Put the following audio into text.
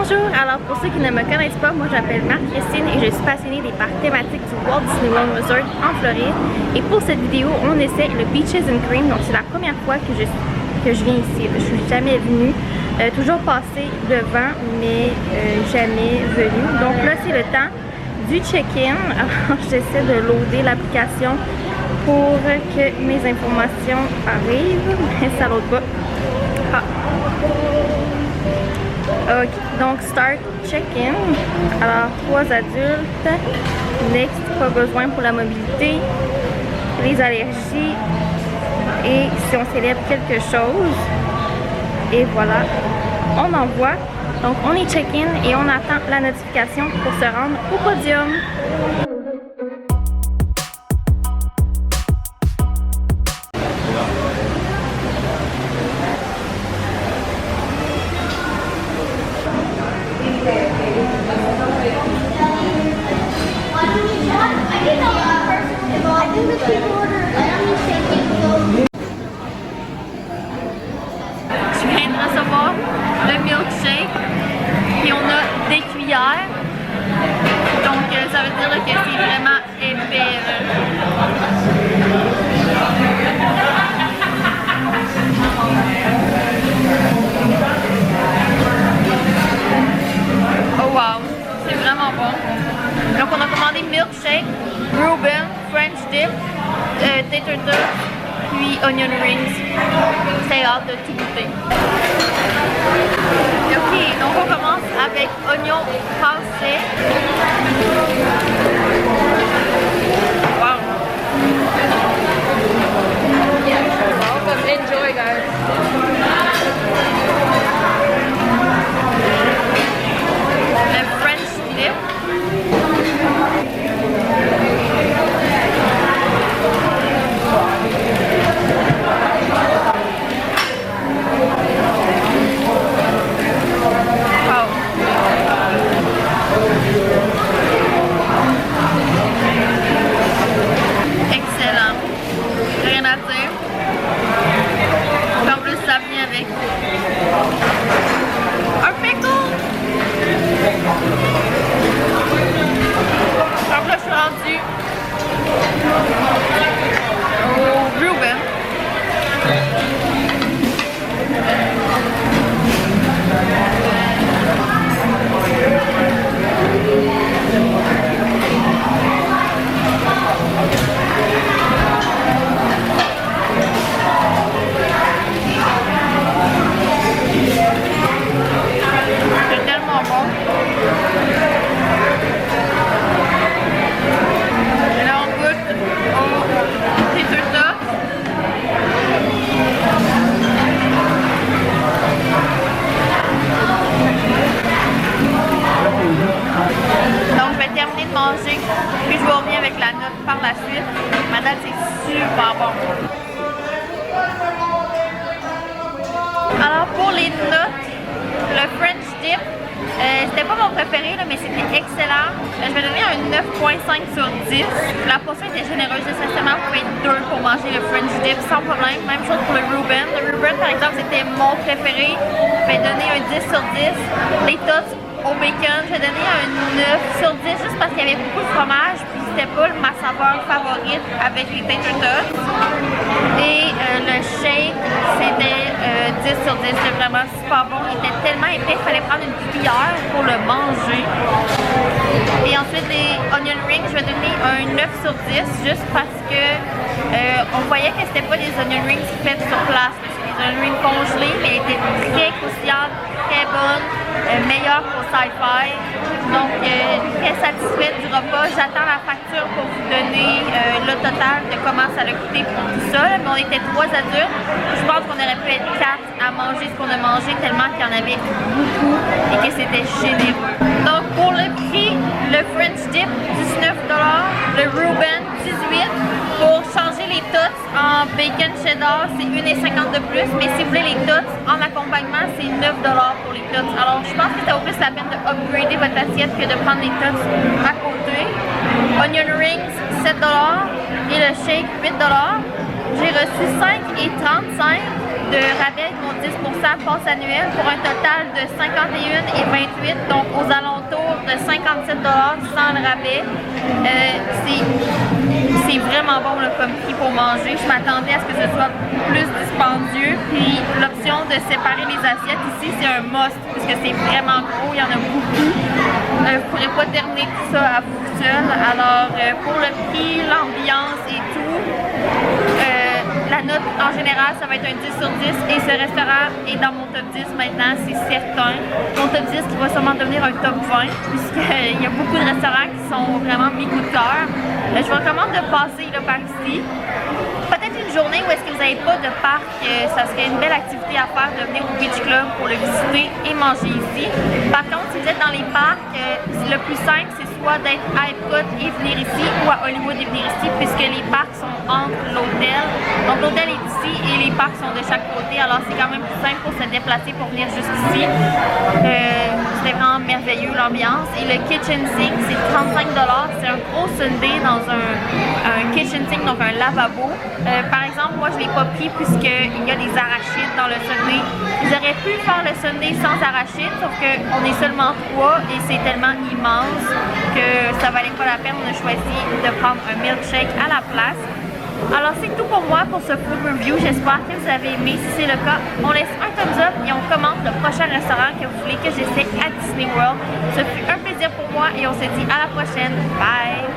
Bonjour, alors pour ceux qui ne me connaissent pas, moi j'appelle Marie-Christine et je suis passionnée des parcs thématiques du Walt Disney World Resort en Floride. Et pour cette vidéo, on essaie le Beaches and Cream, donc c'est la première fois que je viens ici. Je suis jamais venue, toujours passée devant, mais jamais venue. Donc là c'est le temps du check-in. Alors j'essaie de loader l'application pour que mes informations arrivent, mais ça load pas. Ah. Ok, donc start check-in. Alors 3 adultes. Next, pas besoin pour la mobilité, les allergies et si on célèbre quelque chose. Et voilà, on envoie. Donc on est check-in et on attend la notification pour se rendre au podium. Je viens de recevoir le milkshake et on a des cuillères, donc ça veut dire que c'est vraiment épais. Oh wow, c'est vraiment bon. Donc on a commandé milkshake, Reuben, French dip, tater tot, puis onion rings. C'est hâte de tout goûter. Ok, donc on commence avec oignon house. Wow. Welcome, enjoy guys. Le French dip. Excellent. Rien à dire. En plus, ça vient avec un pickle. Donc là, je suis rendue au Reuben. C'est tellement bon. Et là on goûte au tater tot. Donc je vais terminer de manger, puis je vous reviens avec la note par la suite. Ma date c'est super bon. Alors pour les notes, le French dip, c'était pas mon préféré là, mais c'était excellent. Je vais donner un 9.5 sur 10. La portion était généreuse, nécessairement vous pouvez être 2 pour manger le French dip sans problème. Même chose pour le Reuben. Le Reuben par exemple c'était mon préféré. Je vais donner un 10 sur 10. Les tots au bacon, je vais donner un 9 sur 10 juste parce qu'il y avait beaucoup de fromage puis c'était pas ma saveur favorite avec les tater tots. Et le shake c'était 10 sur 10, c'était vraiment super bon, il était tellement épais qu'il fallait prendre une cuillère pour le manger. Et ensuite les onion rings, je vais donner un 9 sur 10 juste parce que on voyait que c'était pas des onion rings faits sur place, c'était des onion rings congelés, mais elles étaient très croustillantes, très bonnes. Meilleur qu'au Sci-Fi. Donc, très satisfaite du repas. J'attends la facture pour vous donner le total de comment ça a coûté pour tout ça. Mais on était 3 adultes. Je pense qu'on aurait pu être 4 à manger ce qu'on a mangé tellement qu'il y en avait beaucoup et que c'était généreux. Donc, pour le prix, le French dip, 19 $, le Reuben, 18 $. Pour changer les tots en bacon cheddar, c'est 1,50 de plus. Mais si vous voulez les tots en accompagnement, c'est 9 $ pour les tots. Alors, je pense que ça vaut plus la peine de upgrader votre assiette que de prendre les tots à côté. Onion rings, 7 $ et le shake, 8 $. J'ai reçu 5,35 $ de rabais, dont 10% passe annuelle pour un total de 51,28, donc aux alentours de 57 $ sans le rabais. C'est vraiment bon là, comme prix pour manger. Je m'attendais à ce que ce soit plus dispendieux. Puis l'option de séparer les assiettes ici, c'est un must parce que c'est vraiment gros, il y en a beaucoup. Vous ne pourrez pas terminer tout ça à vous seul. Alors pour le prix, l'ambiance et tout, la note en général, ça va être un 10 sur 10 et ce restaurant est dans mon top 10 maintenant, c'est certain. Mon top 10 qui va sûrement devenir un top 20 puisqu'il y a beaucoup de restaurants qui sont vraiment mes coups de cœur. Je vous recommande de passer là, par ici. Peut-être une journée où est-ce que vous n'avez pas de parc, ça serait une belle activité à faire de venir au Beach Club pour le visiter et manger ici. Par contre, si vous êtes dans les parcs, le plus simple, c'est soit d'être à Epcot et venir ici ou à Hollywood et venir ici puisque les parcs sont entre l'hôtel. Donc l'hôtel est ici et les parcs sont de chaque côté. Alors c'est quand même plus simple pour se déplacer pour venir jusqu'ici. C'était vraiment merveilleux l'ambiance. Et le kitchen sink, c'est 35 $. C'est un gros sundae dans un kitchen sink, donc un lavabo. Par exemple, moi je ne l'ai pas pris puisqu'il y a des arachides dans le sundae. J'aurais pu faire le sundae sans arachides, sauf qu'on est seulement 3 et c'est tellement immense que ça valait pas la peine. On a choisi de prendre un milkshake à la place. Alors c'est tout pour moi pour ce food review. J'espère que vous avez aimé. Si c'est le cas, on laisse un thumbs up et on commente le prochain restaurant que vous voulez que j'essaie à Disney World. Ce fut un plaisir pour moi et on se dit à la prochaine. Bye!